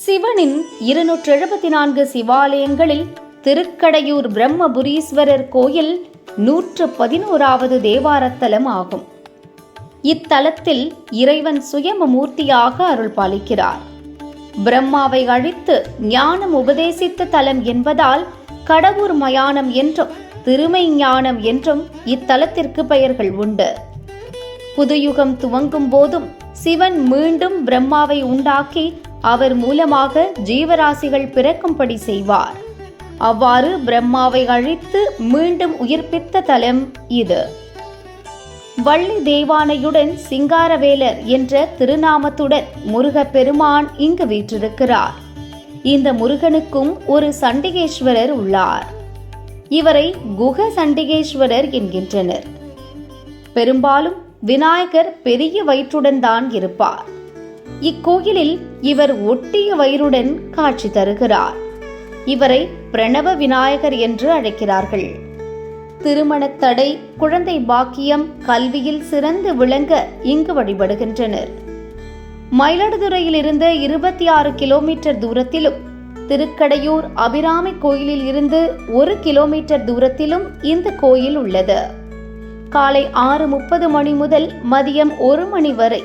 சிவனின் 274 சிவாலயங்களில் திருக்கடையூர் பிரம்மபுரீஸ்வரர் கோயில் 111வது தேவாரத்தலம் ஆகும். இத்தலத்தில் இறைவன் சுயமூர்த்தியாக அருள் பாலிக்கிறார். பிரம்மாவை அழித்து ஞானம் உபதேசித்த தலம் என்பதால் கடவுர் மயானம் என்றும் திருமை ஞானம் என்றும் இத்தலத்திற்கு பெயர்கள் உண்டு. புதுயுகம் துவங்கும் போதும் சிவன் மீண்டும் பிரம்மாவை உண்டாக்கி அவர் மூலமாக ஜீவராசிகள் பிறக்கும்படி செய்வார். அவ்வாறு பிரம்மாவை அழித்து மீண்டும் உயிர்ப்பித்த தலம் இது. வள்ளி தேவானையுடன் சிங்காரவேலர் என்ற திருநாமத்துடன் முருகப்பெருமான் இங்கு வீற்றிருக்கிறார். இந்த முருகனுக்கும் ஒரு சண்டிகேஸ்வரர் உள்ளார். இவரை குக சண்டிகேஸ்வரர் என்கின்றனர். பெரும்பாலும் விநாயகர் பெரிய வயிற்றுடன் தான் இருப்பார். இக்கோயிலில் இவர் ஒட்டிய வயிறுடன் காட்சி தருகிறார். இவரை பிரணவ விநாயகர் என்று அழைக்கிறார்கள். திருமணத்தடை, குழந்தை பாக்கியம், கல்வியில் சிறந்து விளங்க இங்கு வழிபடுகின்றனர். மயிலாடுதுறையிலிருந்து 26 கிலோமீட்டர் தூரத்திலும், திருக்கடையூர் அபிராமி கோயிலில் இருந்து 1 கிலோமீட்டர் தூரத்திலும் இந்த கோயில் உள்ளது. காலை 6:30 மணி முதல் மதியம் 1 மணி வரை,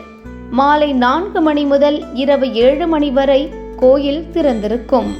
மாலை 4 மணி முதல் இரவு 7 மணி வரை கோயில் திறந்திருக்கும்.